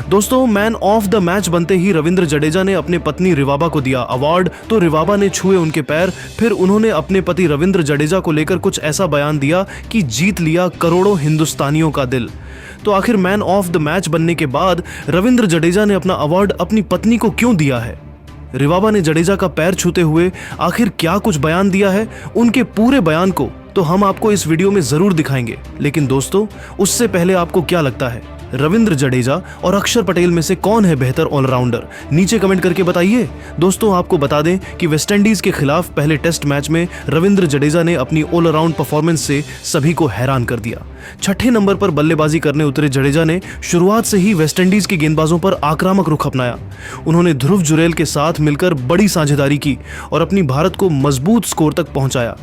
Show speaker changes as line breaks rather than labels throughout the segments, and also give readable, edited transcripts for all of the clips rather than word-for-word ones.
दोस्तों, man of the match बनते ही रविंद्र जडेजा ने अपने पत्नी रिवाबा को दिया अवार्ड, तो रिवाबा ने छुए उनके पैर। फिर उन्होंने अपने पति रविंद्र जडेजा को लेकर कुछ ऐसा बयान दिया कि जीत लिया करोड़ों हिंदुस्तानियों का दिल। तो आखिर मैन ऑफ द मैच बनने के बाद रविंद्र जडेजा ने अपना अवार्ड अपनी पत्नी को क्यों दिया है? रिवाबा ने जडेजा का पैर छूते हुए आखिर क्या कुछ बयान दिया है? उनके पूरे बयान को तो हम आपको इस वीडियो में जरूर दिखाएंगे। लेकिन दोस्तों, उससे पहले आपको क्या लगता है, रविंद्र जडेजा और अक्षर पटेल में से कौन है बेहतर ऑलराउंडर? नीचे कमेंट करके बताइए। दोस्तों, आपको बता दें कि वेस्टइंडीज के खिलाफ पहले टेस्ट मैच में रविंद्र जडेजा ने अपनी ऑलराउंड परफॉर्मेंस से सभी को हैरान कर दिया। छठे नंबर पर बल्लेबाजी करने उतरे जडेजा ने शुरुआत से ही वेस्टइंडीज के गेंदबाजों पर आक्रामक रुख अपनाया। उन्होंने ध्रुव जुरैल के साथ मिलकर बड़ी साझेदारी की और अपनी भारत को मजबूत स्कोर तक पहुंचाया।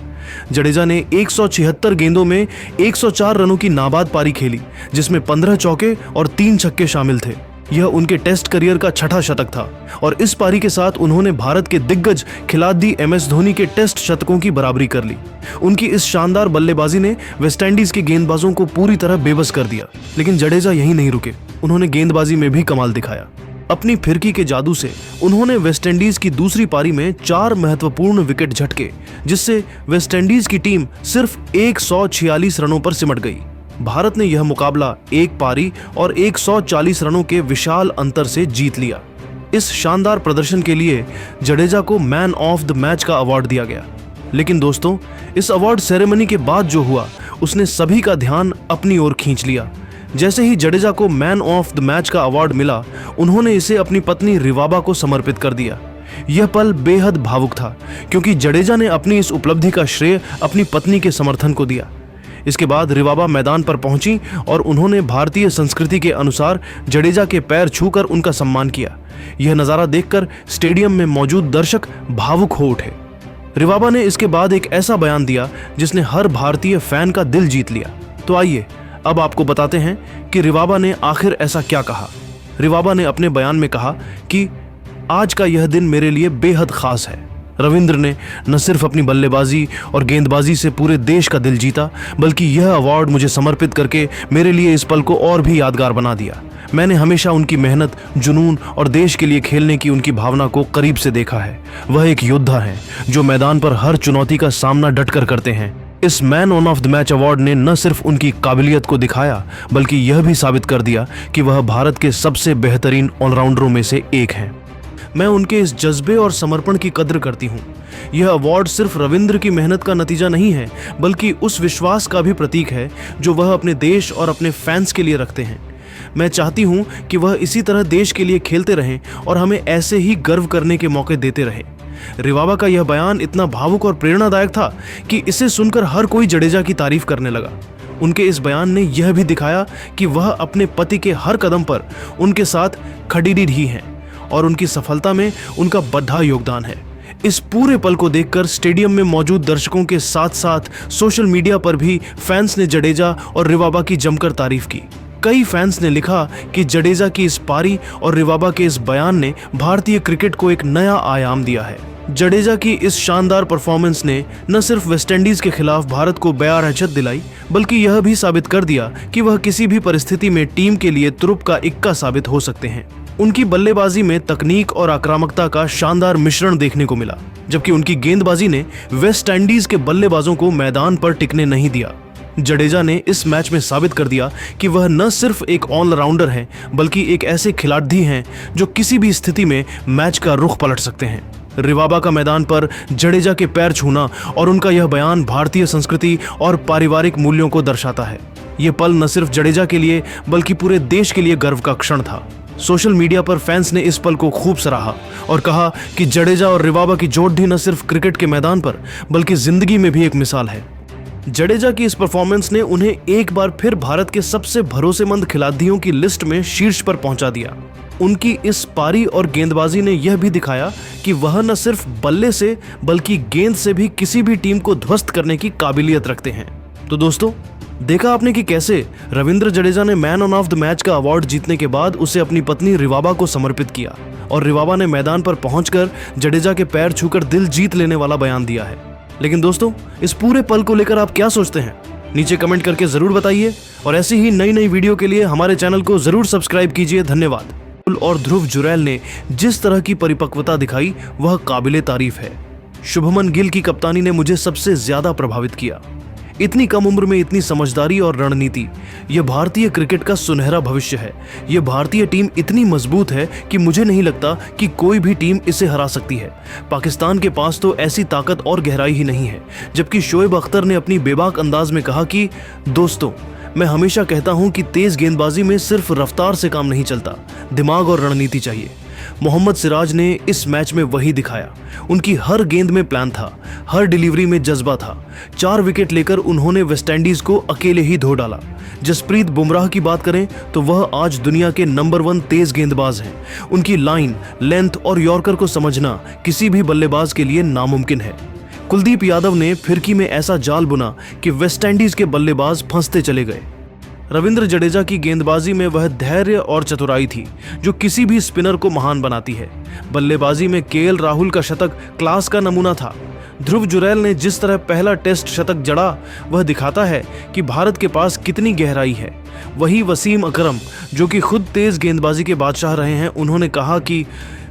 जडेजा ने 176 गेंदों में 104 रनों की नाबाद पारी खेली, जिसमें 15 चौके और 3 छक्के शामिल थे। यह उनके टेस्ट करियर का छठा शतक था और इस पारी के साथ उन्होंने भारत के दिग्गज खिलाड़ी MS धोनी के टेस्ट शतकों की बराबरी कर ली। उनकी इस शानदार बल्लेबाजी ने वेस्टइंडीज के गेंदबाजों को पूरी तरह बेबस कर दिया। लेकिन जडेजा यहीं नहीं रुके, उन्होंने गेंदबाजी में भी कमाल दिखाया। अपनी फिरकी के जादू से उन्होंने वेस्टइंडीज की दूसरी पारी में 4 महत्वपूर्ण विकेट झटके, जिससे वेस्टइंडीज की टीम सिर्फ 146 रनों पर सिमट गई। भारत ने यह मुकाबला एक पारी और 140 रनों के विशाल अंतर से जीत लिया। इस शानदार प्रदर्शन के लिए जडेजा को मैन ऑफ द मैच का अवार्ड दिया गया। लेकिन दोस्तों, इस अवार्ड सेरेमनी के बाद जो हुआ, उसने सभी का ध्यान अपनी ओर खींच लिया। जैसे ही जडेजा को मैन ऑफ द मैच का अवार्ड मिला, उन्होंने इसे अपनी पत्नी रिवाबा को समर्पित कर दिया। यह पल बेहद भावुक था, क्योंकि जडेजा ने अपनी इस उपलब्धि का श्रेय अपनी पत्नी के समर्थन को दिया। इसके बाद रिवाबा मैदान पर पहुंची और उन्होंने भारतीय संस्कृति के अनुसार जडेजा के पैर छूकर उनका सम्मान किया। यह नज़ारा देखकर स्टेडियम में मौजूद दर्शक भावुक हो उठे। रिवाबा ने इसके बाद एक ऐसा बयान दिया जिसने हर भारतीय फैन का दिल जीत लिया। तो आइए अब आपको बताते हैं कि रिवाबा ने आखिर ऐसा क्या कहा। रिवाबा ने अपने बयान में कहा कि आज का यह दिन मेरे लिए बेहद खास है। रविंद्र ने न सिर्फ अपनी बल्लेबाजी और गेंदबाजी से पूरे देश का दिल जीता, बल्कि यह अवार्ड मुझे समर्पित करके मेरे लिए इस पल को और भी यादगार बना दिया। मैंने हमेशा उनकी मेहनत, जुनून और देश के लिए खेलने की उनकी भावना को करीब से देखा है। वह एक योद्धा हैं जो मैदान पर हर चुनौती का सामना डटकर करते हैं। इस man of the match award ने न सिर्फ उनकी काबिलियत को दिखाया, बल्कि यह भी साबित कर दिया कि वह भारत के सबसे बेहतरीन ऑलराउंडरों में से एक हैं। मैं उनके इस जज्बे और समर्पण की कद्र करती हूँ। यह अवार्ड सिर्फ रविंद्र की मेहनत का नतीजा नहीं है, बल्कि उस विश्वास का भी प्रतीक है जो वह अपने देश और अपने फैंस के लिए रखते हैं। मैं चाहती हूँ कि वह इसी तरह देश के लिए खेलते रहें और हमें ऐसे ही गर्व करने के मौके देते रहें। रिवाबा का यह बयान इतना भावुक और प्रेरणादायक था कि इसे सुनकर हर कोई जडेजा की तारीफ करने लगा। उनके इस बयान ने यह भी दिखाया कि वह अपने पति के हर कदम पर उनके साथ खड़ी ही हैं और उनकी सफलता में उनका बढ़ा योगदान है। इस पूरे पल को देखकर स्टेडियम में मौजूद दर्शकों के साथ साथ सोशल मीडिया पर भी फैंस ने जडेजा और रिवाबा की जमकर तारीफ की। कई फैंस ने लिखा कि जडेजा की इस पारी और रिवाबा के इस बयान ने भारतीय क्रिकेट को एक नया आयाम दिया है। जडेजा की इस शानदार परफॉर्मेंस ने न सिर्फ वेस्टइंडीज के खिलाफ भारत को बेयार दिलाई, बल्कि यह भी साबित कर दिया कि वह किसी भी परिस्थिति में टीम के लिए तुरुप का इक्का साबित हो सकते हैं। उनकी बल्लेबाजी में तकनीक और आक्रामकता का शानदार मिश्रण देखने को मिला, जबकि उनकी गेंदबाजी ने वेस्टइंडीज के बल्लेबाजों को मैदान पर टिकने नहीं दिया। जडेजा ने इस मैच में साबित कर दिया कि वह न सिर्फ एक ऑलराउंडर हैं, बल्कि एक ऐसे खिलाड़ी हैं जो किसी भी स्थिति में मैच का रुख पलट सकते हैं। रिवाबा का मैदान पर जडेजा के पैर छूना और उनका यह बयान भारतीय संस्कृति और पारिवारिक मूल्यों को दर्शाता है। यह पल न सिर्फ जडेजा के लिए, बल्कि पूरे देश के लिए गर्व का क्षण था। सोशल मीडिया पर फैंस ने इस पल को खूब सराहा और कहा कि जडेजा और रिवाबा की जोड़ी न सिर्फ क्रिकेट के मैदान पर, बल्कि जिंदगी में भी एक मिसाल है। जडेजा की इस परफॉर्मेंस ने उन्हें एक बार फिर भारत के सबसे भरोसेमंद खिलाड़ियों की लिस्ट में शीर्ष पर पहुंचा दिया। उनकी इस पारी और गेंदबाजी ने यह भी दिखाया कि वह न सिर्फ बल्ले से, बल्कि गेंद से भी किसी भी टीम को ध्वस्त करने की काबिलियत रखते हैं। तो दोस्तों, देखा आपने कि कैसे रविंद्र जडेजा ने मैन ऑफ द मैच का अवार्ड जीतने के बाद उसे अपनी पत्नी रिवाबा को समर्पित किया और रिवाबा ने मैदान पर पहुंचकर जडेजा के पैर छूकर दिल जीत लेने वाला बयान दिया है। लेकिन दोस्तों, इस पूरे पल को लेकर आप क्या सोचते हैं? नीचे कमेंट करके जरूर बताइए और ऐसी ही नई नई वीडियो के लिए हमारे चैनल को जरूर सब्सक्राइब कीजिए। धन्यवाद। और ध्रुव जुरैल ने जिस तरह की परिपक्वता दिखाई वह काबिले तारीफ है। शुभमन गिल की कप्तानी ने मुझे सबसे ज्यादा प्रभावित किया। इतनी कम उम्र में इतनी समझदारी और रणनीति, यह भारतीय क्रिकेट का सुनहरा भविष्य है। यह भारतीय टीम इतनी मजबूत है कि मुझे नहीं लगता कि कोई भी टीम इसे हरा सकती है। पाकिस्तान के पास तो ऐसी ताकत और गहराई ही नहीं है। जबकि शोएब अख्तर ने अपनी बेबाक अंदाज में कहा कि दोस्तों, मैं हमेशा कहता हूं कि तेज गेंदबाजी में सिर्फ रफ्तार से काम नहीं चलता, दिमाग और रणनीति चाहिए। मोहम्मद सिराज ने इस मैच में वही दिखाया। उनकी हर गेंद में प्लान था, हर डिलीवरी में जज्बा था। 4 विकेट लेकर उन्होंने वेस्टइंडीज को अकेले ही धो डाला। जसप्रीत बुमराह की बात करें तो वह आज दुनिया के नंबर 1 तेज गेंदबाज हैं। उनकी लाइन, लेंथ और यॉर्कर को समझना किसी भी बल्लेबाज के लिए नामुमकिन है। कुलदीप यादव ने फिरकी में ऐसा जाल बुना कि वेस्टइंडीज के बल्लेबाज फंसते चले गए। रविंद्र जडेजा की गेंदबाजी में वह धैर्य और चतुराई थी जो किसी भी स्पिनर को महान बनाती है। बल्लेबाजी में केएल राहुल का शतक क्लास का नमूना था। ध्रुव जुरैल ने जिस तरह पहला टेस्ट शतक जड़ा वह दिखाता है कि भारत के पास कितनी गहराई है। वही वसीम अकरम जो कि खुद तेज गेंदबाजी के बादशाह रहे हैं, उन्होंने कहा कि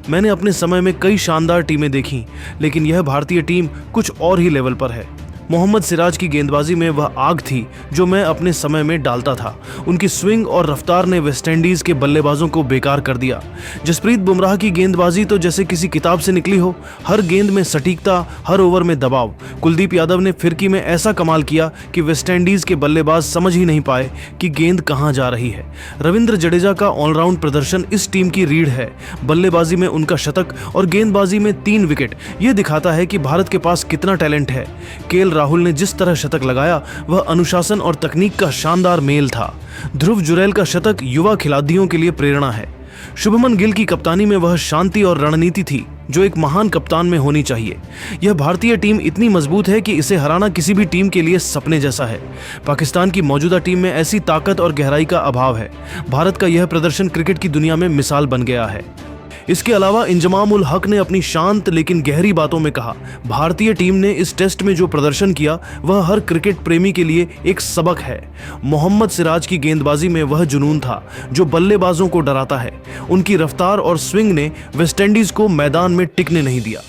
मैंने अपने समय में कई शानदार टीमें देखी, लेकिन यह भारतीय टीम कुछ और ही लेवल पर है। मोहम्मद सिराज की गेंदबाजी में वह आग थी जो मैं अपने समय में डालता था। उनकी स्विंग और रफ्तार ने वेस्टइंडीज के बल्लेबाजों को बेकार कर दिया। जसप्रीत बुमराह की गेंदबाजी तो जैसे किसी किताब से निकली हो, हर गेंद में सटीकता, हर ओवर में दबाव। कुलदीप यादव ने फिरकी में ऐसा कमाल किया कि वेस्टइंडीज के बल्लेबाज समझ ही नहीं पाए कि गेंद कहां जा रही है। रविंद्र जडेजा का ऑलराउंड प्रदर्शन इस टीम की रीढ़ है। बल्लेबाजी में उनका शतक और गेंदबाजी में 3 विकेट, यह दिखाता है कि भारत के पास कितना टैलेंट है। केएल राहुल ने जिस तरह शतक लगाया वह अनुशासन और तकनीक का शानदार मेल था। ध्रुव जुरैल का शतक युवा खिलाड़ियों के लिए प्रेरणा है। शुभमन गिल की कप्तानी में वह शांति और रणनीति थी जो एक महान कप्तान में होनी चाहिए। यह भारतीय टीम इतनी मजबूत है कि इसे हराना किसी भी टीम के लिए सपने जैसा है। पाकिस्तान की मौजूदा टीम में ऐसी ताकत और गहराई का अभाव है। भारत का यह प्रदर्शन क्रिकेट की दुनिया में मिसाल बन गया है। इसके अलावा इंजमाम उल हक ने अपनी शांत लेकिन गहरी बातों में कहा, भारतीय टीम ने इस टेस्ट में जो प्रदर्शन किया वह हर क्रिकेट प्रेमी के लिए एक सबक है। मोहम्मद सिराज की गेंदबाजी में वह जुनून था जो बल्लेबाजों को डराता है। उनकी रफ्तार और स्विंग ने वेस्टइंडीज को मैदान में टिकने नहीं दिया।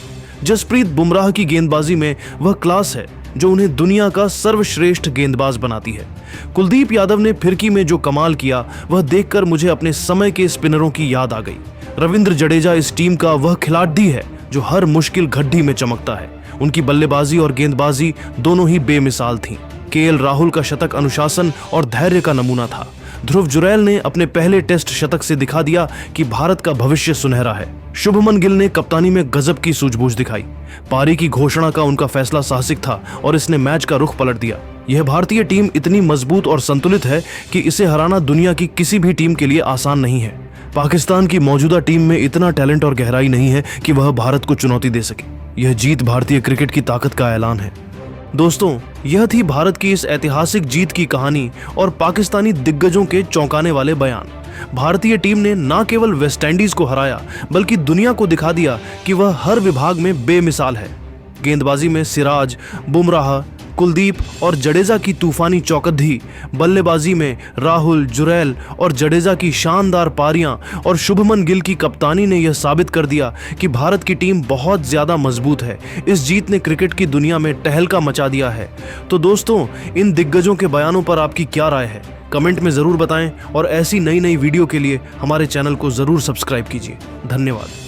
जसप्रीत बुमराह की गेंदबाजी में वह क्लास है जो उन्हें दुनिया का सर्वश्रेष्ठ गेंदबाज बनाती है। कुलदीप यादव ने फिरकी में जो कमाल किया वह देखकर मुझे अपने समय के स्पिनरों की याद आ गई। रविंद्र जडेजा इस टीम का वह खिलाड़ी है जो हर मुश्किल घड्डी में चमकता है। उनकी बल्लेबाजी और गेंदबाजी दोनों ही बेमिसाल थीं। केएल राहुल का शतक अनुशासन और धैर्य का नमूना था। ध्रुव जुरैल ने अपने पहले टेस्ट शतक से दिखा दिया कि भारत का भविष्य सुनहरा है। शुभमन गिल ने कप्तानी में गजब की सूझबूझ दिखाई। पारी की घोषणा का उनका फैसला साहसिक था और इसने मैच का रुख पलट दिया। यह भारतीय टीम इतनी मजबूत और संतुलित है कि इसे हराना दुनिया की किसी भी टीम के लिए आसान नहीं है। पाकिस्तान की मौजूदा टीम में इतना टैलेंट और गहराई नहीं है कि वह भारत को चुनौती दे सके। यह जीत भारतीय क्रिकेट की ताकत का ऐलान है। दोस्तों, यह थी भारत की इस ऐतिहासिक जीत की कहानी और पाकिस्तानी दिग्गजों के चौंकाने वाले बयान। भारतीय टीम ने न केवल वेस्टइंडीज को हराया बल्कि दुनिया को दिखा दिया कि वह हर विभाग में बेमिसाल है। गेंदबाजी में सिराज, बुमराह, कुलदीप और जडेजा की तूफानी चौकद्दी, बल्लेबाजी में राहुल, जुरैल और जडेजा की शानदार पारियां और शुभमन गिल की कप्तानी ने यह साबित कर दिया कि भारत की टीम बहुत ज्यादा मजबूत है। इस जीत ने क्रिकेट की दुनिया में तहलका मचा दिया है। तो दोस्तों, इन दिग्गजों के बयानों पर आपकी क्या राय है? कमेंट में जरूर बताएं और ऐसी नई नई वीडियो के लिए हमारे चैनल को जरूर सब्सक्राइब कीजिए। धन्यवाद।